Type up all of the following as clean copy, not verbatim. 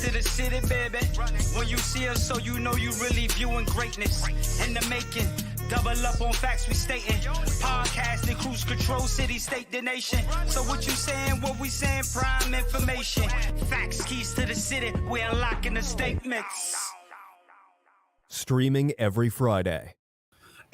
to the city, baby. When you see us, so you know you really viewing greatness in the making. Double up on facts we stating. Podcasting, cruise control, city, state, the nation. So what you saying, what we saying, prime information. Facts, keys to the city, we unlocking the statements. Streaming every Friday.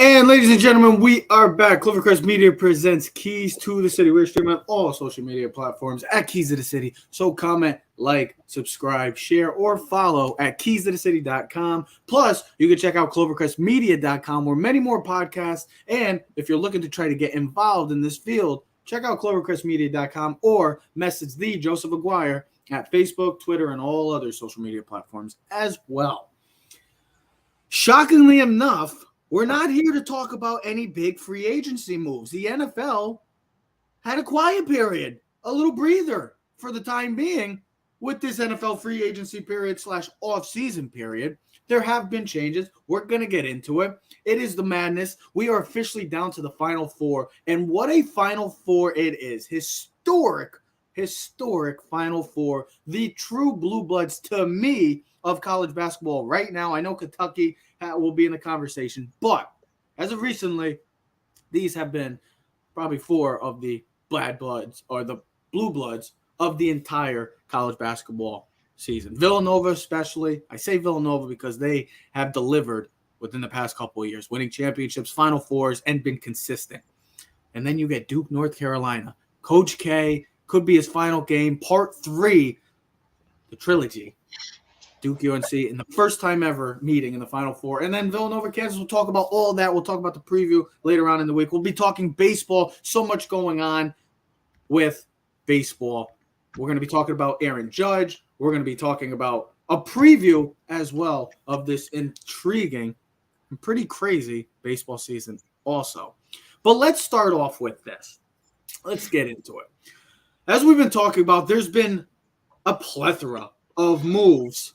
And ladies and gentlemen, we are back. Clovercrest Media presents Keys to the City. We're streaming on all social media platforms at Keys to the City. So comment, like, subscribe, share, or follow at keystothecity.com. Plus, you can check out clovercrestmedia.com where many more podcasts. And if you're looking to try to get involved in this field, check out clovercrestmedia.com or message the Joseph Aguirre at Facebook, Twitter, and all other social media platforms as well. Shockingly enough, we're not here to talk about any big free agency moves. The NFL had a quiet period, a little breather for the time being with this NFL free agency period / off-season period. There have been changes. We're going to get into it. It is the madness. We are officially down to the Final Four, and what a Final Four it is. Historic Final Four. The true blue bloods to me of college basketball right now. I know Kentucky will be in the conversation, but as of recently, these have been probably 4 of the bad bloods or the blue bloods of the entire college basketball season. Villanova especially. I say Villanova because they have delivered within the past couple of years, winning championships, Final Fours, and been consistent. And then you get Duke, North Carolina. Coach K, could be his final game, part 3, the trilogy. Duke UNC in the first time ever meeting in the Final Four. And then Villanova, Kansas, we'll talk about all that. We'll talk about the preview later on in the week. We'll be talking baseball. So much going on with baseball. We're going to be talking about Aaron Judge. We're going to be talking about a preview as well of this intriguing and pretty crazy baseball season also. But let's start off with this. Let's get into it. As we've been talking about, there's been a plethora of moves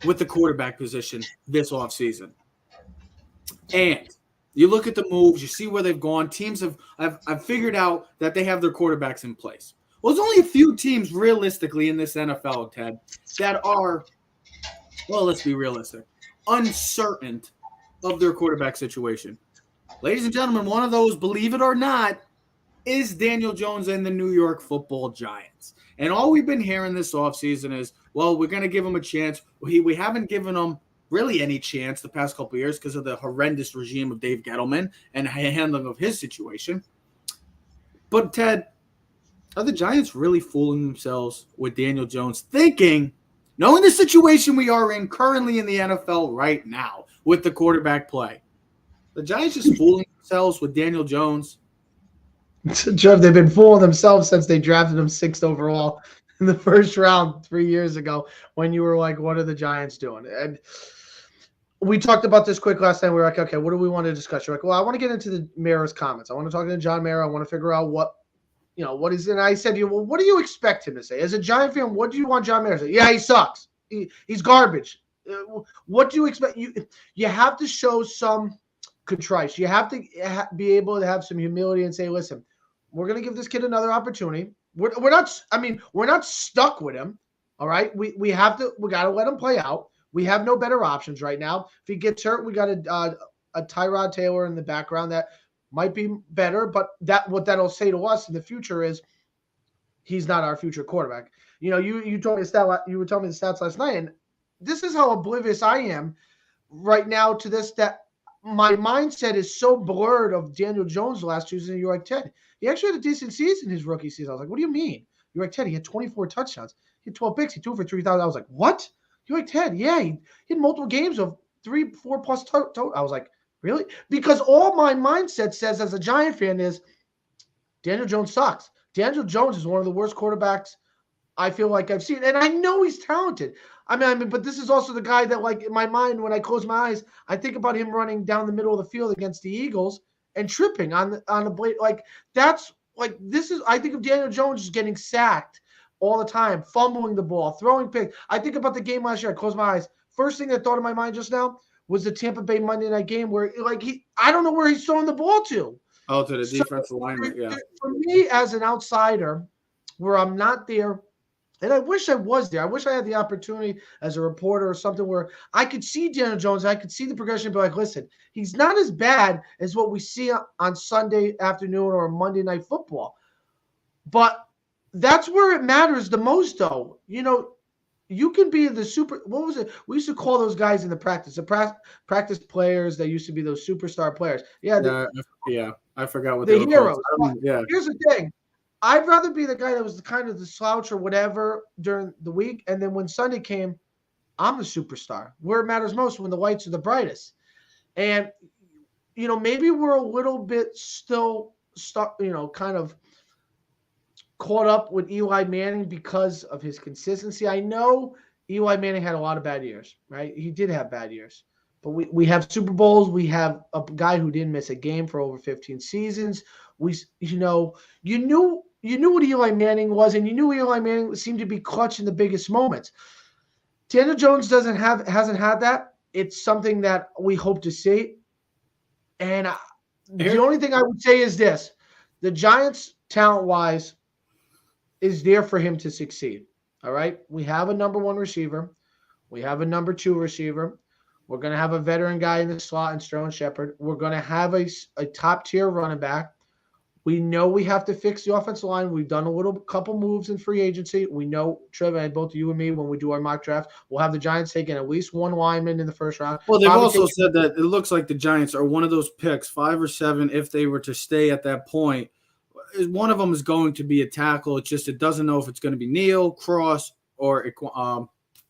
with the quarterback position this offseason. And you look at the moves, you see where they've gone. Teams have figured out that they have their quarterbacks in place. Well, there's only a few teams realistically in this NFL, Ted, that are, well, let's be realistic, uncertain of their quarterback situation. Ladies and gentlemen, one of those, believe it or not, is Daniel Jones and the New York Football Giants. And all we've been hearing this offseason is, well, we're going to give him a chance. We haven't given him really any chance the past couple of years because of the horrendous regime of Dave Gettleman and handling of his situation. But, Ted, are the Giants really fooling themselves with Daniel Jones, thinking, knowing the situation we are in currently in the NFL right now with the quarterback play, the Giants just fooling themselves with Daniel Jones? Trev, they've been fooling themselves since they drafted him 6th overall in the first round 3 years ago when you were like, what are the Giants doing? And we talked about this quick last time. We were like, okay, what do we want to discuss? You're like, well, I want to get into the Mara's comments. I want to talk to John Mara. I want to figure out what is, and I said to you, well, what do you expect him to say? As a Giant fan, what do you want John Mara to say? Yeah, he sucks. He's garbage. What do you expect? You have to show some contrition. You have to be able to have some humility and say, listen, we're going to give this kid another opportunity. We're not stuck with him. All right. We got to let him play out. We have no better options right now. If he gets hurt, we got a Tyrod Taylor in the background that might be better, but what that'll say to us in the future is he's not our future quarterback. You know, you told me you were telling me the stats last night, and this is how oblivious I am right now to this, that my mindset is so blurred of Daniel Jones last season. You're like, Ted, he actually had a decent season his rookie season. I was like, what do you mean? You're like, Ted, he had 24 touchdowns. He had 12 picks. He threw for 3,000. I was like, what? You're like, Ted, yeah, he had multiple games of 3-4 plus total. I was like, really? Because all my mindset says as a Giant fan is Daniel Jones sucks. Daniel Jones is one of the worst quarterbacks I feel like I've seen. And I know he's talented. I mean, but this is also the guy that, like, in my mind, when I close my eyes, I think about him running down the middle of the field against the Eagles and tripping on the blade. Like, that's like, this is, I think of Daniel Jones just getting sacked all the time, fumbling the ball, throwing picks. I think about the game last year. I close my eyes. First thing that thought in my mind just now was the Tampa Bay Monday night game where, like, I don't know where he's throwing the ball to. Oh, to the defensive lineman, yeah. For me, as an outsider, where I'm not there And I wish I was there. I wish I had the opportunity as a reporter or something where I could see Daniel Jones. I could see the progression and be like, listen, he's not as bad as what we see on Sunday afternoon or Monday Night Football. But that's where it matters the most, though. You can be the super. What was it? We used to call those guys in the practice players. They used to be those superstar players. Yeah, Yeah, I forgot what they the were called. heroes. Yeah. Here's the thing. I'd rather be the guy that was the kind of the slouch or whatever during the week, and then when Sunday came, I'm the superstar. Where it matters most, when the lights are the brightest. And maybe we're a little bit still stuck, kind of caught up with Eli Manning because of his consistency. I know Eli Manning had a lot of bad years, right? He did have bad years. But we have Super Bowls. We have a guy who didn't miss a game for over 15 seasons. You knew what Eli Manning was, and you knew Eli Manning seemed to be clutch in the biggest moments. Daniel Jones hasn't had that. It's something that we hope to see. And the only thing I would say is this: the Giants, talent-wise, is there for him to succeed. All right, we have a number one receiver, we have a number two receiver. We're going to have a veteran guy in the slot in Sterling Shepard. We're going to have a top-tier running back. We know we have to fix the offensive line. We've done a couple moves in free agency. We know, Trevor, and both you and me, when we do our mock draft, we'll have the Giants taking at least one lineman in the first round. Well, they've also said that it looks like the Giants are one of those picks, 5 or 7, if they were to stay at that point. One of them is going to be a tackle. It's just it doesn't know if it's going to be Neal, Cross, or Ike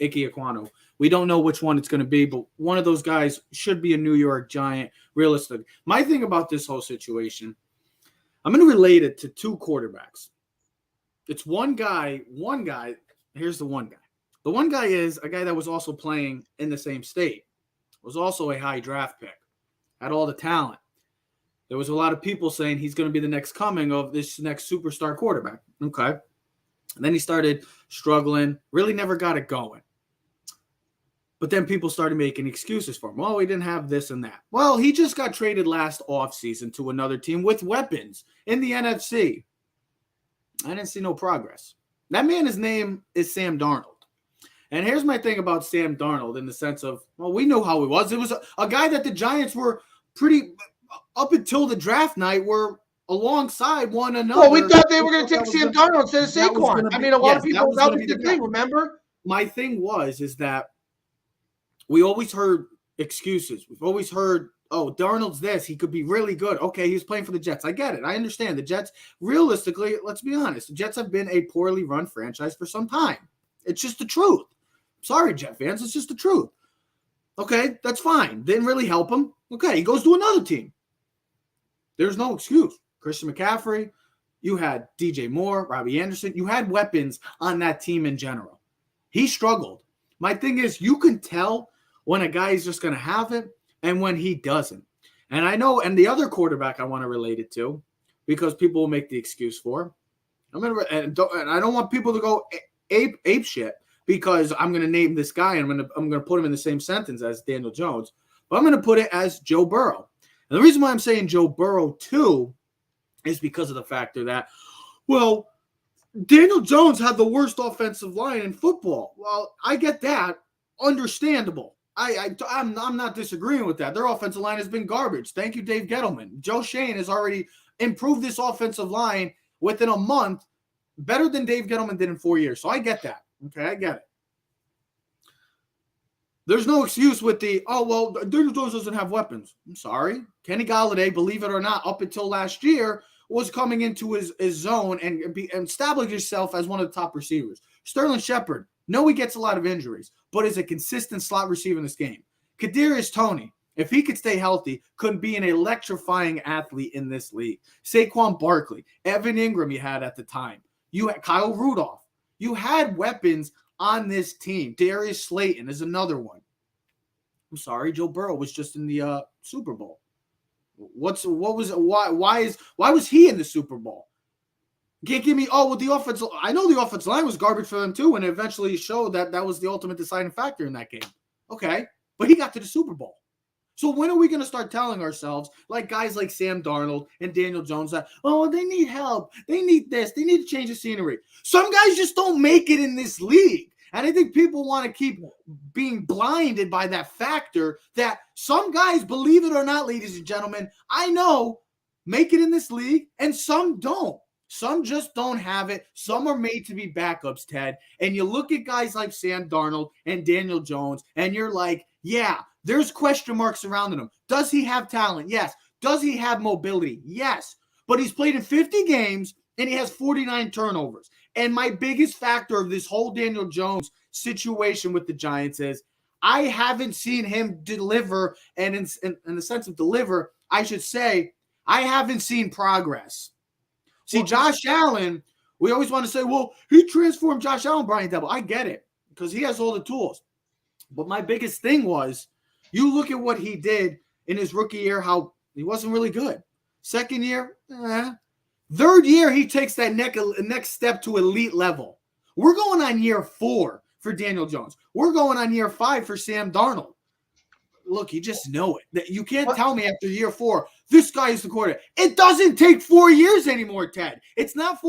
Ekwonu. We don't know which one it's going to be, but one of those guys should be a New York Giant, realistic. My thing about this whole situation, I'm going to relate it to 2 quarterbacks. It's one guy. Here's the one guy. The one guy is a guy that was also playing in the same state, was also a high draft pick, had all the talent. There was a lot of people saying he's going to be the next coming of this next superstar quarterback. Okay. And then he started struggling, really never got it going. But then people started making excuses for him. Well, he didn't have this and that. Well, he just got traded last offseason to another team with weapons in the NFC. I didn't see no progress. That man, his name is Sam Darnold. And here's my thing about Sam Darnold in the sense of, well, we knew how he was. It was a guy that the Giants were pretty, up until the draft night, were alongside one another. Well, we thought they were going to take Sam Darnold instead of Saquon. I mean, a lot of people, that was the thing, remember? My thing is that we always heard excuses. We've always heard, oh, Darnold's this. He could be really good. Okay, he's playing for the Jets. I get it. I understand. The Jets, realistically, let's be honest, the Jets have been a poorly run franchise for some time. It's just the truth. Sorry, Jet fans. It's just the truth. Okay, that's fine. Didn't really help him. Okay, he goes to another team. There's no excuse. Christian McCaffrey, you had DJ Moore, Robbie Anderson. You had weapons on that team in general. He struggled. My thing is, you can tell when a guy is just going to have it and when he doesn't. And I know, and the other quarterback I want to relate it to, because people will make the excuse for, and I don't want people to go ape shit because I'm going to name this guy and I'm going to put him in the same sentence as Daniel Jones, but I'm going to put it as Joe Burrow. And the reason why I'm saying Joe Burrow too is because of the factor that, well, Daniel Jones had the worst offensive line in football. Well, I get that. Understandable. I'm not disagreeing with that. Their offensive line has been garbage. Thank you, Dave Gettleman. Joe Shane has already improved this offensive line within a month better than Dave Gettleman did in 4 years. So I get that. Okay, I get it. There's no excuse with the, oh, well, Daniel Jones doesn't have weapons. I'm sorry. Kenny Golladay, believe it or not, up until last year, was coming into his zone and establish himself as one of the top receivers. Sterling Shepard, no, he gets a lot of injuries, but is a consistent slot receiver in this game. Kadarius Toney, if he could stay healthy, could be an electrifying athlete in this league. Saquon Barkley, Evan Ingram you had at the time. You had Kyle Rudolph. You had weapons on this team. Darius Slayton is another one. I'm sorry, Joe Burrow was just in the Super Bowl. Why was he in the Super Bowl? Can't give me, oh, well, the offense. I know the offensive line was garbage for them too, and it eventually showed that was the ultimate deciding factor in that game. Okay, but he got to the Super Bowl. So when are we going to start telling ourselves, like guys like Sam Darnold and Daniel Jones, that, oh, they need help. They need this. They need to change the scenery. Some guys just don't make it in this league. And I think people want to keep being blinded by that factor that some guys, believe it or not, ladies and gentlemen, I know make it in this league and some don't. Some just don't have it. Some are made to be backups, Ted. And you look at guys like Sam Darnold and Daniel Jones, and you're like, yeah, there's question marks surrounding him. Does he have talent? Yes. Does he have mobility? Yes. But he's played in 50 games, and he has 49 turnovers. And my biggest factor of this whole Daniel Jones situation with the Giants is I haven't seen him deliver, and in the sense of deliver, I should say, I haven't seen progress. See, Josh Allen, we always want to say, well, he transformed Josh Allen, Brian Double. I get it, because he has all the tools. But my biggest thing was, you look at what he did in his rookie year, how he wasn't really good. Second year, Third year, he takes that next step to elite level. We're going on year 4 for Daniel Jones. We're going on year 5 for Sam Darnold. Look, you just know it. You can't tell me after year 4, this guy is the quarterback. It doesn't take 4 years anymore, Ted. It's not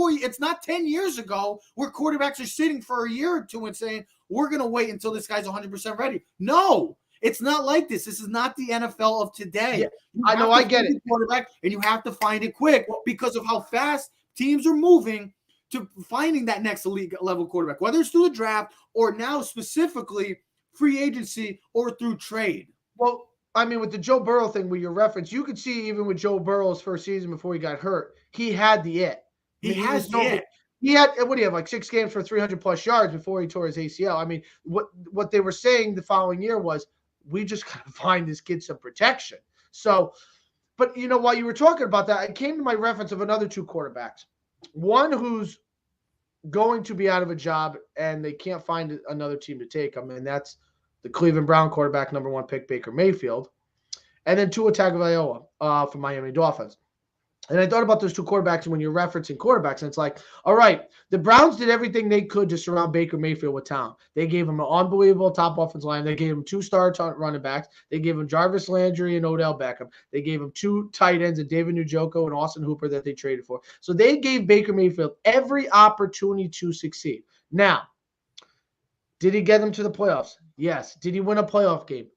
10 years ago where quarterbacks are sitting for a year or two and saying, we're going to wait until this guy's 100% ready. No, it's not like this. This is not the NFL of today. Yeah, I know, I get it. Quarterback, and you have to find it quick because of how fast teams are moving to finding that next elite level quarterback, whether it's through the draft or now specifically free agency or through trade. Well, I mean, with the Joe Burrow thing with your reference, you could see even with Joe Burrow's first season before he got hurt, he had the it. He has the it. He had, what do you have, like 6 games for 300 plus yards before he tore his ACL. I mean, what they were saying the following year was, we just got to find this kid some protection. So, but you know, while you were talking about that, I came to my reference of another 2 quarterbacks. One who's going to be out of a job and they can't find another team to take him, and that's the Cleveland Brown quarterback, number 1 pick, Baker Mayfield, and then Tua Tagovailoa from Miami Dolphins. And I thought about those 2 quarterbacks when you're referencing quarterbacks, and it's like, all right, the Browns did everything they could to surround Baker Mayfield with talent. They gave him an unbelievable top offensive line. They gave him 2 star running backs. They gave him Jarvis Landry and Odell Beckham. They gave him 2 tight ends, and David Njoku and Austin Hooper that they traded for. So they gave Baker Mayfield every opportunity to succeed. Now, did he get them to the playoffs? Yes. Did he win a playoff game?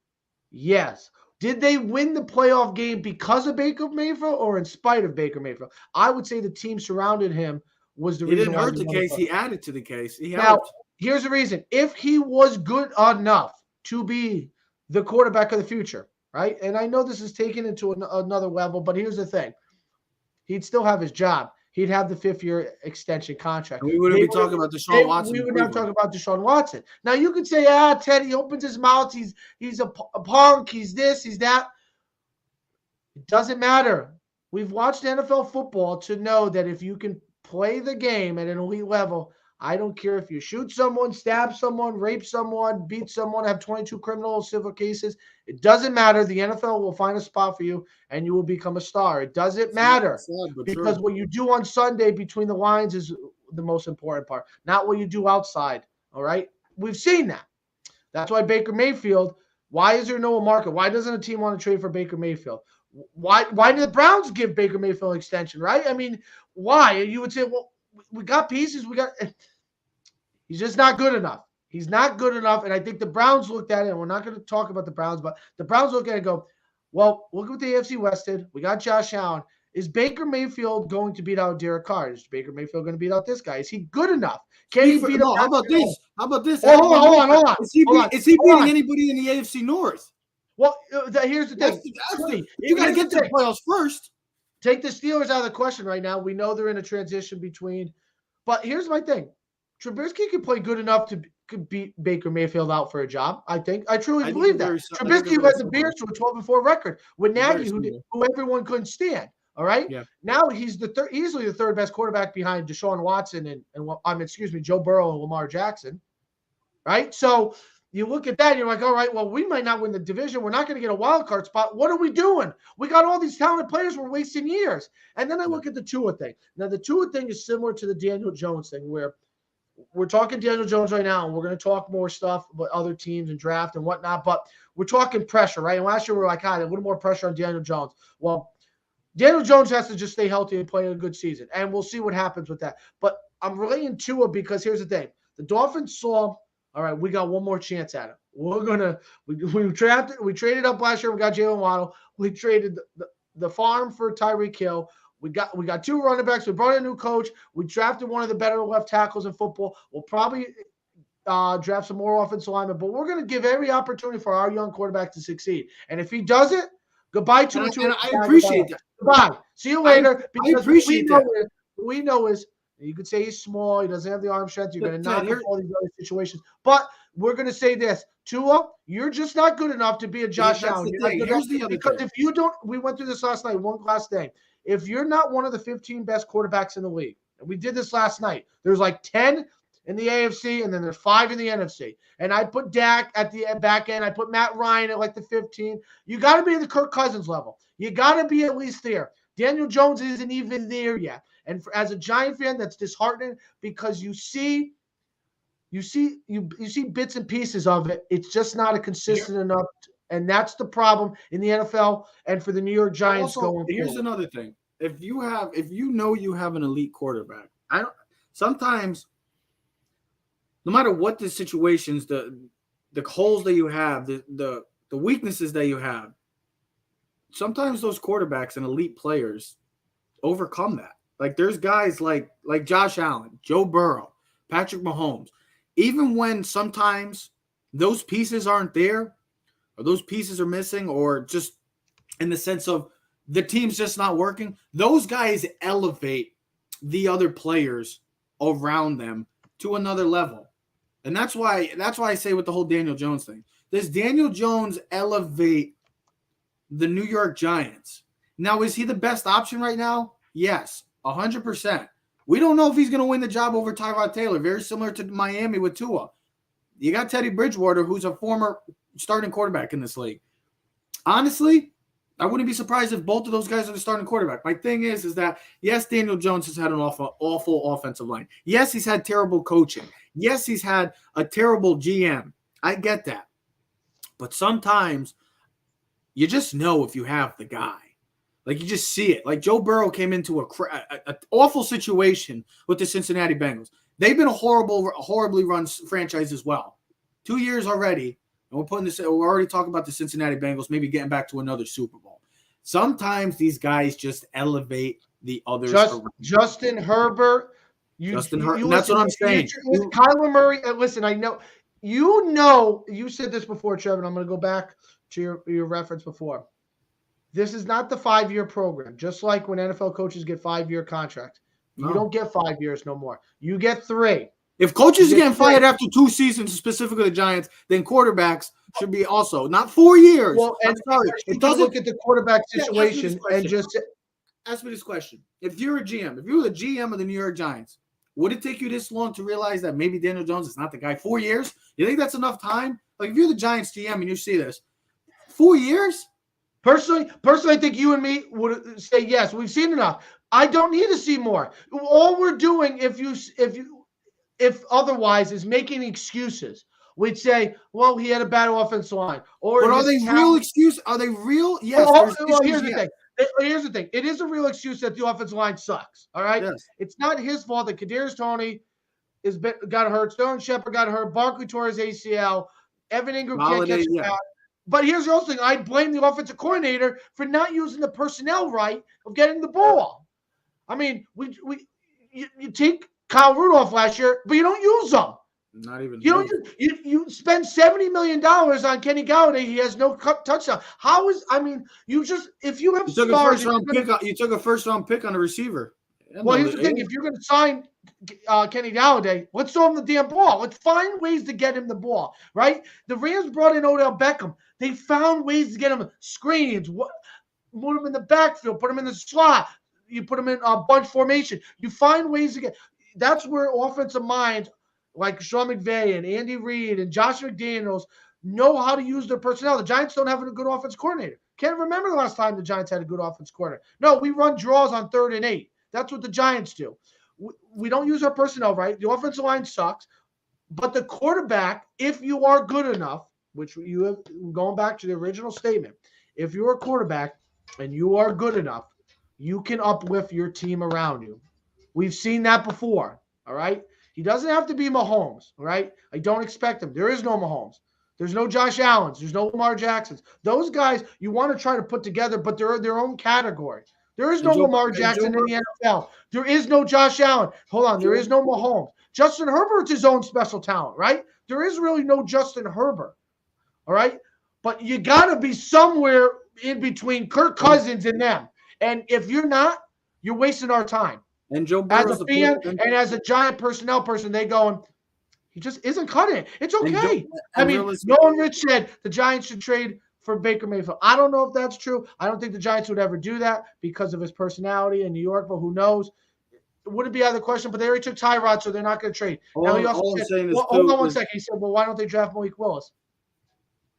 Yes. Did they win the playoff game because of Baker Mayfield or in spite of Baker Mayfield? I would say the team surrounded him was the reason. He didn't hurt the case. He added to the case. Now, here's the reason. If he was good enough to be the quarterback of the future, right? And I know this is taken into another level, but here's the thing. He'd still have his job. He'd have the 5-year extension contract. We wouldn't be talking about Deshaun Watson. We would not talk about Deshaun Watson. Now, you could say, Ted, he opens his mouth. He's a punk. He's this, he's that. It doesn't matter. We've watched NFL football to know that if you can play the game at an elite level, I don't care if you shoot someone, stab someone, rape someone, beat someone, have 22 criminal civil cases. It doesn't matter. The NFL will find a spot for you, and you will become a star. It doesn't matter because what you do on Sunday between the lines is the most important part, not what you do outside, all right? We've seen that. That's why Baker Mayfield, why is there no market? Why doesn't a team want to trade for Baker Mayfield? Why did the Browns give Baker Mayfield an extension, right? I mean, why? You would say, well, we got pieces. He's just not good enough. He's not good enough. And I think the Browns looked at it, and we're not going to talk about the Browns, but the Browns look at it and go, well, look what the AFC West did. We got Josh Allen. Is Baker Mayfield going to beat out Derek Carr? Is Baker Mayfield going to beat out this guy? Is he good enough? Can he beat out? How about this? How about this? Hold on. Is he beating anybody in the AFC North? Well, here's the thing. You got to get to the playoffs first. Take the Steelers out of the question right now. We know they're in a transition between. But here's my thing. Trubisky can play good enough to beat Baker Mayfield out for a job, I think. I truly believe that. Trubisky led the Bears to a 12-4 record with Nagy, who everyone couldn't stand. All right? Yeah. Now he's easily the 3rd best quarterback behind Deshaun Watson and Joe Burrow and Lamar Jackson. Right? So you look at that and you're like, all right, well, we might not win the division. We're not going to get a wild card spot. What are we doing? We got all these talented players. We're wasting years. And then I look at the Tua thing. Now, the Tua thing is similar to the Daniel Jones thing where we're talking Daniel Jones right now, and we're going to talk more stuff about other teams and draft and whatnot, but we're talking pressure, right? And last year we were like, a little more pressure on Daniel Jones. Well, Daniel Jones has to just stay healthy and play a good season, and we'll see what happens with that. But I'm relating Tua because here's the thing. The Dolphins saw, all right, we got one more chance at it. We traded up last year. We got Jalen Waddle. We traded the farm for Tyreek Hill. We got 2 running backs. We brought in a new coach. We drafted one of the better left tackles in football. We'll probably draft some more offensive linemen, but we're going to give every opportunity for our young quarterback to succeed. And if he does it, goodbye to it. I appreciate that. Goodbye. See you later. I appreciate that. We know is you could say he's small. He doesn't have the arm strength. You're going to knock him all these other situations. But we're going to say this. Tua, you're just not good enough to be a Josh Allen. Here's the other because thing. if you don't, we went through this last night, one last thing. If you're not one of the 15 best quarterbacks in the league, and we did this last night, there's like 10 in the AFC, and then there's 5 in the NFC. And I put Dak at the back end. I put Matt Ryan at like the 15. You got to be at the Kirk Cousins level. You got to be at least there. Daniel Jones isn't even there yet. And as a Giant fan, that's disheartening because you see bits and pieces of it. It's just not a consistent enough. And that's the problem in the NFL and for the New York Giants going forward. Here's another thing. If you know you have an elite quarterback, sometimes no matter what the situations, the holes that you have, the weaknesses that you have, sometimes those quarterbacks and elite players overcome that. Like there's guys like Josh Allen, Joe Burrow, Patrick Mahomes. Even when sometimes those pieces aren't there, or those pieces are missing, or just in the sense of the team's just not working, those guys elevate the other players around them to another level. And that's why I say with the whole Daniel Jones thing, does Daniel Jones elevate the New York Giants? Now, is he the best option right now? Yes, 100%. We don't know if he's going to win the job over Tyrod Taylor, very similar to Miami with Tua. You got Teddy Bridgewater, who's a former starting quarterback in this league. Honestly, I wouldn't be surprised if both of those guys are the starting quarterback. My thing is that, yes, Daniel Jones has had an awful offensive line. Yes, he's had terrible coaching. Yes, he's had a terrible GM. I get that. But sometimes you just know if you have the guy. Like, you just see it. Like, Joe Burrow came into an awful situation with the Cincinnati Bengals. They've been a horribly run franchise as well. 2 years already. And we're already talking about the Cincinnati Bengals maybe getting back to another Super Bowl. Sometimes these guys just elevate the others. Justin Herbert. That's what I'm saying. Kyler Murray. And listen, I know you said this before, Trevor, and I'm going to go back to your reference before. This is not the 5-year program. Just like when NFL coaches get 5-year contracts. You don't get 5 years no more. You get 3. If coaches are getting fired after 2 seasons, specifically the Giants, then quarterbacks should be also not 4 years. Well, and it doesn't look at the quarterback situation and just ask me this question: if you're a GM, if you were the GM of the New York Giants, would it take you this long to realize that maybe Daniel Jones is not the guy? 4 years? You think that's enough time? Like, if you're the Giants GM and you see this, 4 years? Personally, I think you and me would say yes. We've seen enough. I don't need to see more. All we're doing, if otherwise, is making excuses. We'd say, well, he had a bad offensive line. But are they real excuses? Are they real? Yes. Here's the thing. Here's the thing. It is a real excuse that the offensive line sucks. All right. Yes. It's not his fault that Kadarius Toney got hurt. Sterling Shepard got hurt. Barkley tore his ACL. Evan Ingram can't catch a pass. But here's the other thing. I blame the offensive coordinator for not using the personnel right of getting the ball. I mean, you take Kyle Rudolph last year, but you don't use them. Not even. You spend $70 million on Kenny Golladay. He has no touchdown. You took a first round pick on a receiver. Well, here's the thing: if you're going to sign Kenny Golladay, let's throw him the damn ball. Let's find ways to get him the ball. Right? The Rams brought in Odell Beckham. They found ways to get him screens. Put him in the backfield. Put him in the slot. You put him in a bunch formation. You find ways to get. That's where offensive minds like Sean McVay and Andy Reid and Josh McDaniels know how to use their personnel. The Giants don't have a good offense coordinator. Can't remember the last time the Giants had a good offense coordinator. No, we run draws on 3rd and 8. That's what the Giants do. we don't use our personnel right. The offensive line sucks. But the quarterback, if you are good enough, which you have, going back to the original statement, if you're a quarterback and you are good enough, you can uplift your team around you. We've seen that before, all right? He doesn't have to be Mahomes, all right? I don't expect him. There is no Mahomes. There's no Josh Allens. There's no Lamar Jacksons. Those guys you want to try to put together, but they're their own category. There is no Lamar Jackson in the NFL. There is no Josh Allen. Hold on. There is no Mahomes. Justin Herbert's his own special talent, right? There is really no Justin Herbert, all right? But you got to be somewhere in between Kirk Cousins and them. And if you're not, you're wasting our time. And Joe Burrow, as a fan and as a Giant personnel person, they going, he just isn't cutting it. It's okay. Nolan Rich said the Giants should trade for Baker Mayfield. I don't know if that's true. I don't think the Giants would ever do that because of his personality in New York, but who knows? It wouldn't be out of the question, but they already took Tyrod, so they're not going to trade. Now he also said, hold on one second. He said, well, why don't they draft Malik Willis?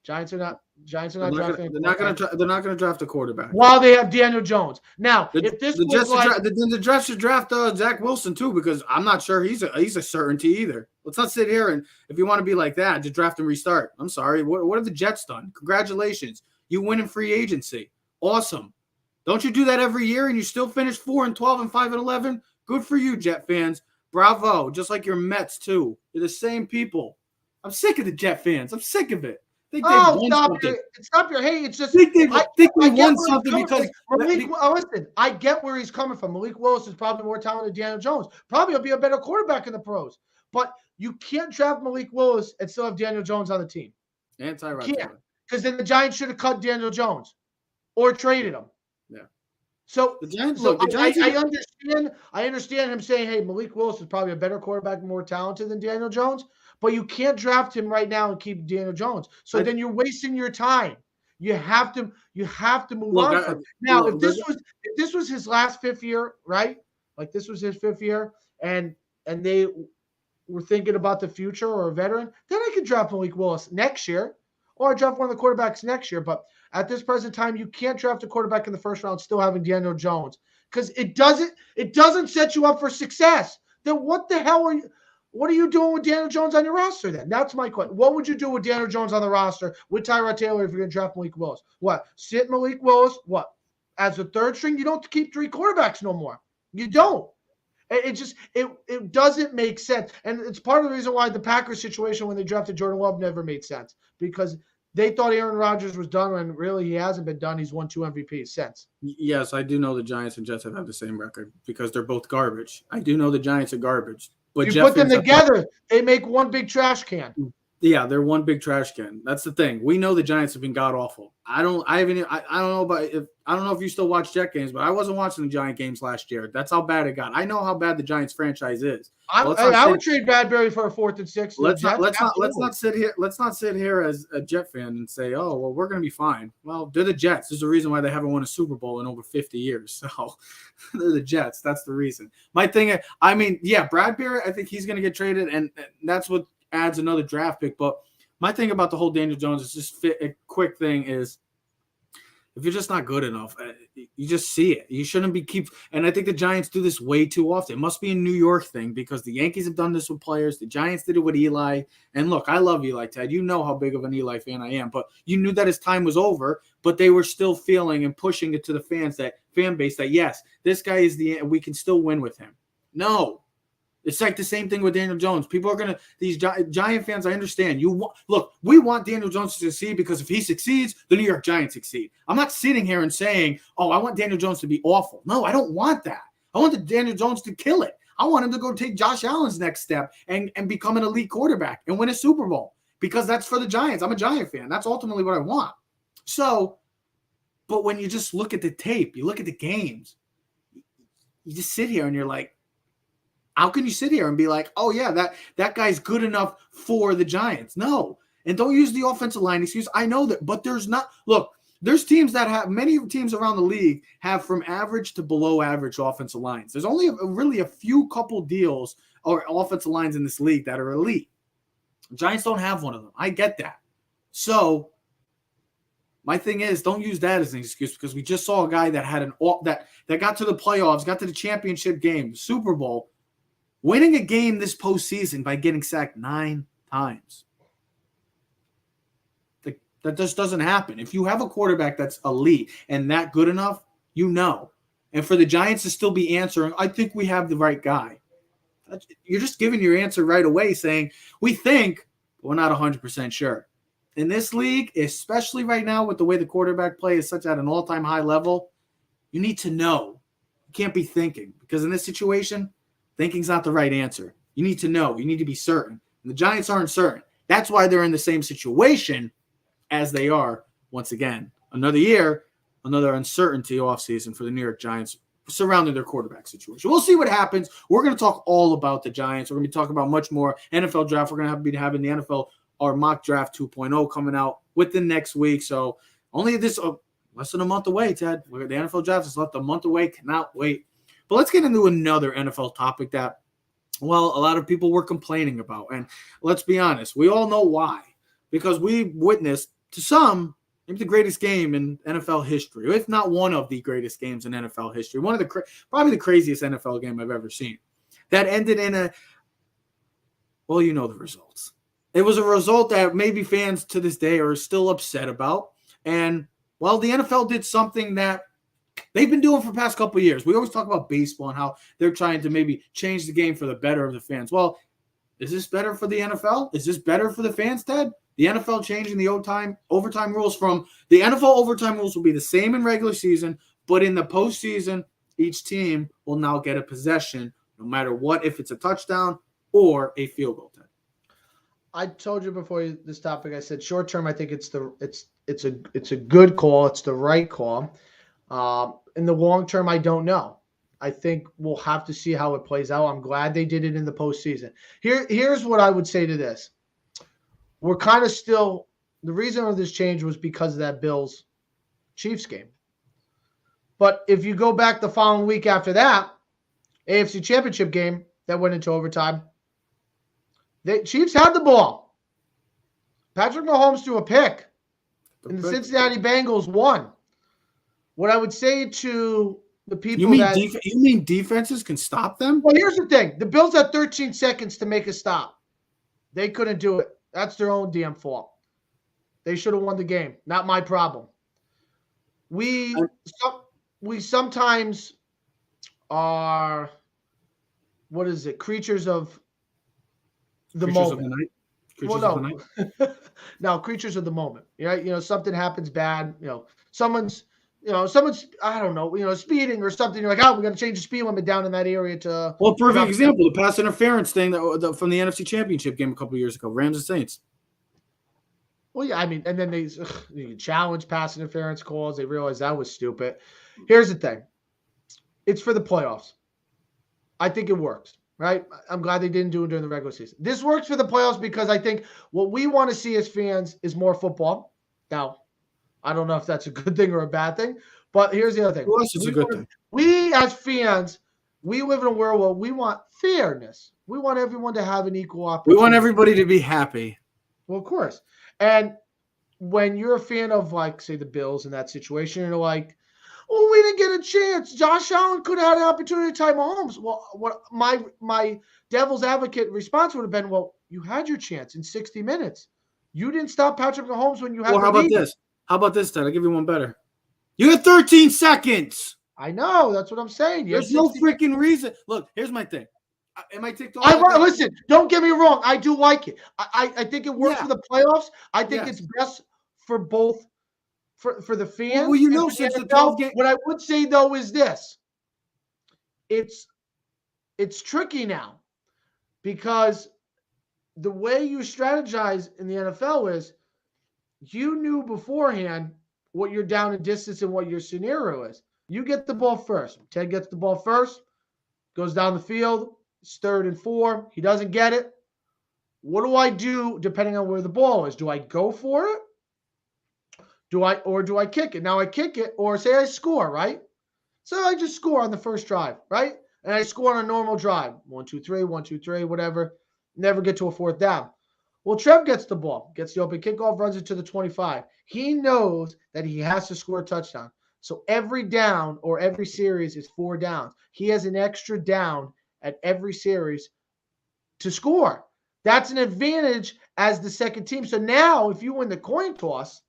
Giants are not drafting. They're not going to draft a quarterback while they have Daniel Jones. Now, if this the Jets should draft Zach Wilson too, because I'm not sure he's a certainty either. Let's not sit here and if you want to be like that, just draft and restart. I'm sorry. What have the Jets done? Congratulations, you win in free agency. Awesome. Don't you do that every year and you still finish 4-12 and 5-11? Good for you, Jet fans. Bravo. Just like your Mets too. You're the same people. I'm sick of the Jet fans. I'm sick of it. Stop your hate. It's just I think they won something because listen, I get where he's coming from. Malik Willis is probably more talented than Daniel Jones. Probably will be a better quarterback in the pros. But you can't draft Malik Willis and still have Daniel Jones on the team. And Tyrod. Yeah, because then the Giants should have cut Daniel Jones or traded him. Yeah. So the Giants, I understand him saying, hey, Malik Willis is probably a better quarterback, more talented than Daniel Jones, but you can't draft him right now and keep Daniel Jones. So then you're wasting your time. You have to move on from now. If this was his last fifth year, right? Like this was his fifth year, and they were thinking about the future or a veteran, then I could draft Malik Willis next year, or I draft one of the quarterbacks next year. But at this present time, you can't draft a quarterback in the first round still having Daniel Jones because it doesn't set you up for success. Then what the hell what are you doing with Daniel Jones on your roster then? That's my question. What would you do with Daniel Jones on the roster with Tyrod Taylor if you're going to draft Malik Willis? What? Sit Malik Willis? What? As a third string? You don't keep three quarterbacks no more. You don't. It doesn't make sense. And it's part of the reason why the Packers situation when they drafted Jordan Love never made sense because they thought Aaron Rodgers was done when really he hasn't been done. He's won 2 MVPs since. Yes, I do know the Giants and Jets have had the same record because they're both garbage. I do know the Giants are garbage. But you put them together, they make one big trash can. Yeah, they're one big trash can. That's the thing. We know the Giants have been god awful. I don't know if you still watch Jet games, but I wasn't watching the Giant games last year. That's how bad it got. I know how bad the Giants franchise is. I would trade Bradbury for a 4th and 6th. Let's not sit here as a Jet fan and say, oh well, we're gonna be fine. Well, they're the Jets. There's a reason why they haven't won a Super Bowl in over 50 years. So they're the Jets. That's the reason. My thing, Bradbury, I think he's gonna get traded, and that's what adds another draft pick. But my thing about the whole Daniel Jones is just a quick thing is if you're just not good enough, you just see it. You shouldn't be and I think the Giants do this way too often. It must be a New York thing because the Yankees have done this with players. The Giants did it with Eli. And look, I love Eli, Ted. You know how big of an Eli fan I am, but you knew that his time was over, but they were still feeling and pushing it to the fan base that yes, this guy is we can still win with him. No. It's like the same thing with Daniel Jones. People are these Giant fans, I understand. We want Daniel Jones to succeed because if he succeeds, the New York Giants succeed. I'm not sitting here and saying, oh, I want Daniel Jones to be awful. No, I don't want that. I want the Daniel Jones to kill it. I want him to go take Josh Allen's next step and become an elite quarterback and win a Super Bowl because that's for the Giants. I'm a Giant fan. That's ultimately what I want. So, but when you just look at the tape, you look at the games, you just sit here and you're like, how can you sit here and be like, oh, yeah, that guy's good enough for the Giants? No. And don't use the offensive line excuse. I know that, but there's not – look, there's teams that have – many teams around the league have from average to below average offensive lines. There's only really a few couple deals or offensive lines in this league that are elite. Giants don't have one of them. I get that. So my thing is don't use that as an excuse because we just saw a guy that had that got to the playoffs, got to the championship game, the Super Bowl, winning a game this postseason by getting sacked 9 times. That just doesn't happen. If you have a quarterback that's elite and that good enough, you know. And for the Giants to still be answering, I think we have the right guy. You're just giving your answer right away saying, we think, but we're not 100% sure. In this league, especially right now with the way the quarterback play is such at an all-time high level, you need to know. You can't be thinking. Because in this situation, thinking's not the right answer. You need to know. You need to be certain. And the Giants aren't certain. That's why they're in the same situation as they are, once again. Another year, another uncertainty offseason for the New York Giants surrounding their quarterback situation. We'll see what happens. We're going to talk all about the Giants. We're going to be talking about much more NFL draft. We're going to be having the NFL, our mock draft 2.0 coming out within next week. So only this less than a month away, Ted. The NFL draft is less than a month away. Cannot wait. But let's get into another NFL topic that, well, a lot of people were complaining about. And let's be honest, we all know why. Because we witnessed, to some, maybe the greatest game in NFL history, if not one of the greatest games in NFL history. One of the probably the craziest NFL game I've ever seen. That ended in well, you know the results. It was a result that maybe fans to this day are still upset about. And, well, the NFL did something that they've been doing for the past couple of years. We always talk about baseball and how they're trying to maybe change the game for the better of the fans. Well, is this better for the NFL? Is this better for the fans, Ted? The NFL changing the overtime rules from the NFL overtime rules will be the same in regular season, but in the postseason, each team will now get a possession, no matter what, if it's a touchdown or a field goal. Ted. I told you before this topic. I said short term. I think it's a good call. It's the right call. In the long term, I don't know. I think we'll have to see how it plays out. I'm glad they did it in the postseason. Here's what I would say to this. We're kind of still – the reason of this change was because of that Bills-Chiefs game. But if you go back the following week after that, AFC Championship game that went into overtime, the Chiefs had the ball. Patrick Mahomes threw a pick, and the Cincinnati Bengals won. What I would say to the people you mean defenses can stop them? Well, here's the thing. The Bills had 13 seconds to make a stop. They couldn't do it. That's their own damn fault. They should have won the game. Not my problem. We sometimes are, what is it, creatures of the moment. Of the night? Creatures of the night? No, creatures of the moment. Right? Something happens bad. Someone's, I don't know, speeding or something. You're like, oh, we got to change the speed limit down in that area to. Well, perfect example, the pass interference thing from the NFC Championship game a couple years ago, Rams and Saints. Well, yeah, I mean, and then they challenge pass interference calls. They realized that was stupid. Here's the thing. It's for the playoffs. I think it works, right? I'm glad they didn't do it during the regular season. This works for the playoffs because I think what we want to see as fans is more football. Now, I don't know if that's a good thing or a bad thing, but here's the other thing. Well, it's a good thing. We as fans, we live in a world where we want fairness. We want everyone to have an equal opportunity. We want everybody to be happy. Well, of course. And when you're a fan of, like, say, the Bills in that situation, you're like, oh, we didn't get a chance. Josh Allen could have had an opportunity to tie Mahomes. Well, what my devil's advocate response would have been, well, you had your chance in 60 minutes. You didn't stop Patrick Mahomes when you had how about this? How about this, Ted? I'll give you one better. You had 13 seconds. I know. That's what I'm saying. There's no freaking reason. Look, here's my thing. Am I ticked off? Listen, don't get me wrong. I do like it. I think it works for the playoffs. I think it's best for both, for the fans. Well, since the 12 game. What I would say, though, is this. It's tricky now because the way you strategize in the NFL is you knew beforehand what your down and distance and what your scenario is. You get the ball first. Ted gets the ball first, goes down the field. It's 3rd and 4. He doesn't get it. What do I do depending on where the ball is? Do I go for it? Do I kick it? Now I kick it, or say I score, right? So I just score on the first drive, right? And I score on a normal drive. 1, 2, 3, 1, 2, 3, whatever. Never get to a 4th down. Well, Trev gets the ball, gets the open kickoff, runs it to the 25. He knows that he has to score a touchdown. So every down or every series is 4 downs. He has an extra down at every series to score. That's an advantage as the second team. So now if you win the coin toss,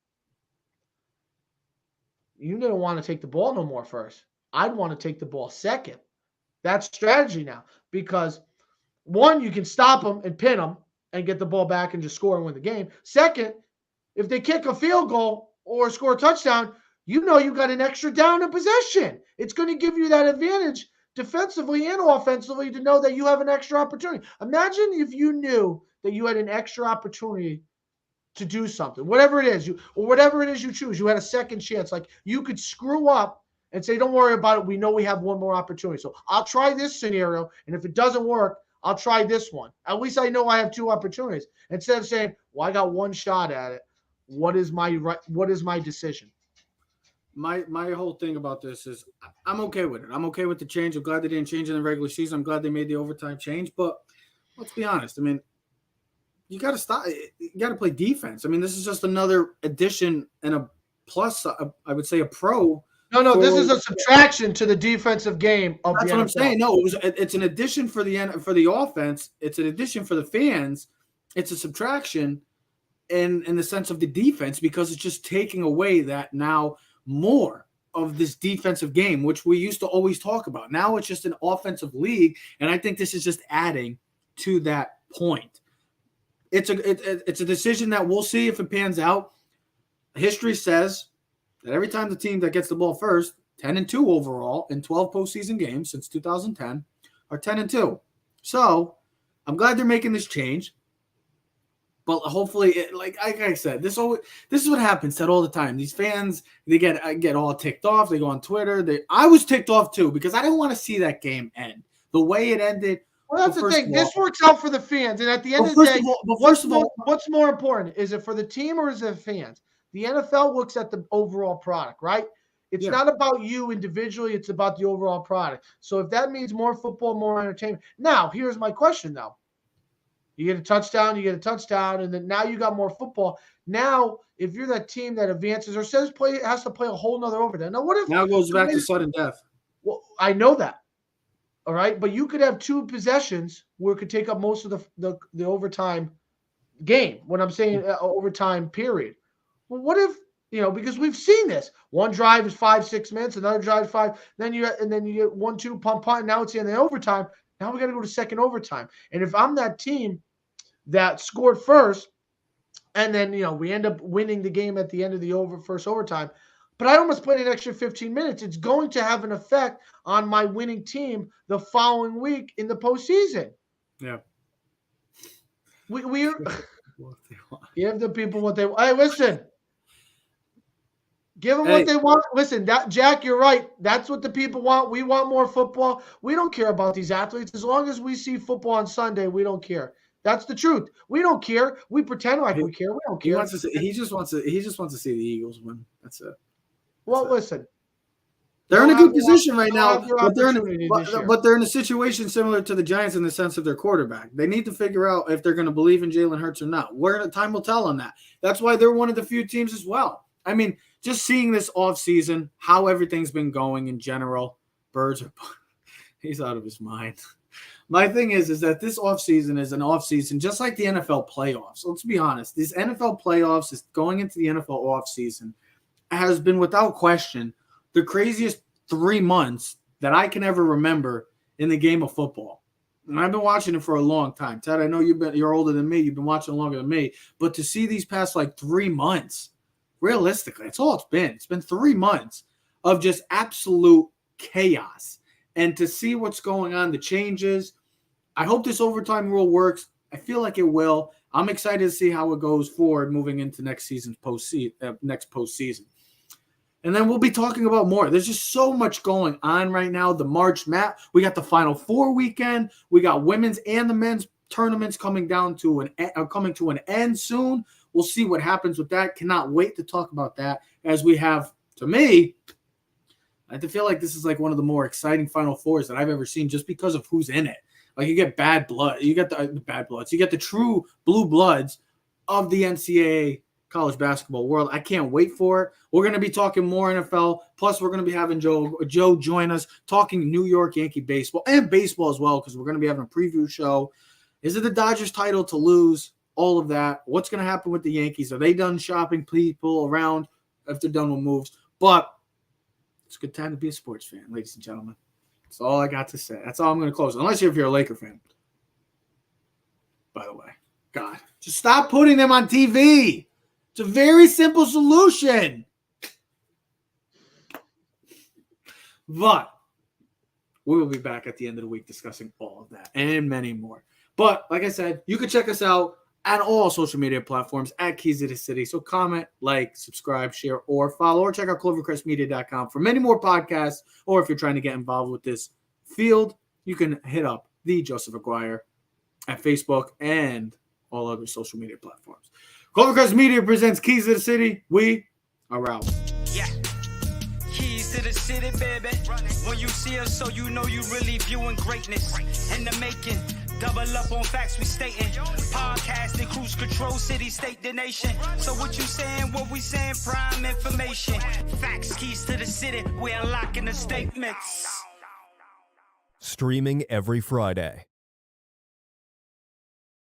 you don't want to take the ball no more first. I'd want to take the ball second. That's strategy now because, one, you can stop them and pin them and get the ball back and just score and win the game. Second, if they kick a field goal or score a touchdown, you know you got an extra down in possession. It's going to give you that advantage defensively and offensively to know that you have an extra opportunity. Imagine if you knew that you had an extra opportunity to do something, whatever it is, you choose. You had a second chance. Like you could screw up and say, don't worry about it. We know we have one more opportunity. So I'll try this scenario. And if it doesn't work, I'll try this one. At least I know I have two opportunities. Instead of saying, well, I got one shot at it. What is my decision? My whole thing about this is I'm okay with it. I'm okay with the change. I'm glad they didn't change in the regular season. I'm glad they made the overtime change. But let's be honest. I mean, you got to stop. You got to play defense. I mean, this is just another addition and a plus. I would say a pro. No, this is a subtraction to the defensive game of that's the what NFL. I'm saying. No, it's an addition for the offense. It's an addition for the fans. It's a subtraction in the sense of the defense because it's just taking away that now more of this defensive game, which we used to always talk about. Now it's just an offensive league, and I think this is just adding to that point. It's a decision that we'll see if it pans out. History says that every time the team that gets the ball first, 10-2 overall in 12 postseason games since 2010, are 10-2. So I'm glad they're making this change. But hopefully, like I said, this is what happens all the time. These fans, they get all ticked off. They go on Twitter. I was ticked off too because I didn't want to see that game end. The way it ended. Well, that's the thing. This works out for the fans. And at the end of the day, what's more important? Is it for the team or is it fans? The NFL looks at the overall product, right? It's not about you individually. It's about the overall product. So if that means more football, more entertainment. Now, here's my question, though. You get a touchdown, and then now you got more football. Now, if you're that team that advances or has to play a whole nother overtime. Now, what if now it goes back to sudden death? Well, I know that. All right, but you could have two possessions where it could take up most of the overtime game. When I'm saying overtime period. Well, what if because we've seen this. One drive is 5-6 minutes, another drive is 5. Then you get 1-2 punt. Now it's in the overtime. Now we got to go to second overtime. And if I'm that team that scored first, and then we end up winning the game at the end of the first overtime, but I almost played an extra 15 minutes, it's going to have an effect on my winning team the following week in the postseason. Yeah. We give the people what they want. Hey, listen. Give them what they want. Listen, Jack, you're right. That's what the people want. We want more football. We don't care about these athletes. As long as we see football on Sunday, we don't care. That's the truth. We don't care. We pretend like we care. We don't care. He just wants to see the Eagles win. That's it. Listen. They're in a good position right now, but they're in a situation similar to the Giants in the sense of their quarterback. They need to figure out if they're going to believe in Jalen Hurts or not. Time will tell on that. That's why they're one of the few teams as well. I mean, just seeing this offseason, how everything's been going in general, he's out of his mind. My thing is that this offseason is an offseason just like the NFL playoffs. Let's be honest. These NFL playoffs is going into the NFL offseason has been without question the craziest 3 months that I can ever remember in the game of football. And I've been watching it for a long time. Ted, I know you're older than me. You've been watching longer than me. But to see these past 3 months, realistically, that's all it's been. It's been 3 months of just absolute chaos. And to see what's going on, the changes, I hope this overtime rule works. I feel like it will. I'm excited to see how it goes forward moving into next season's postseason. And then we'll be talking about more. There's just so much going on right now. The March Mat. We got the Final Four weekend. We got women's and the men's tournaments coming to an end soon. We'll see what happens with that. Cannot wait to talk about that as we have, to me, I feel like this is one of the more exciting Final Fours that I've ever seen just because of who's in it. You get bad blood. You get the bad bloods. You get the true blue bloods of the NCAA college basketball world. I can't wait for it. We're going to be talking more NFL. Plus, we're going to be having Joe join us talking New York Yankee baseball and baseball as well, because we're going to be having a preview show. Is it the Dodgers title to lose? All of that. What's going to happen with the Yankees? Are they done shopping people around if they're done with moves? But it's a good time to be a sports fan, ladies and gentlemen. That's all I got to say. That's all I'm going to close. Unless if you're a Laker fan. By the way. God. Just stop putting them on TV. It's a very simple solution. But we will be back at the end of the week discussing all of that and many more. But like I said, you can check us out at all social media platforms at Keys of the City. So comment, like, subscribe, share, or follow, or check out clovercrestmedia.com for many more podcasts. Or if you're trying to get involved with this field, you can hit up the Joseph Aguirre at Facebook and all other social media platforms. Clovercrest Media presents Keys of the City. We are out. Yeah. Keys to the city, baby. When you see us, so you know you really viewing greatness in the making. Double up on facts we stating. Podcasting, cruise control, city, state, the nation. So what you saying, what we saying, prime information. Facts, keys to the city, we unlocking the statements. Streaming every Friday.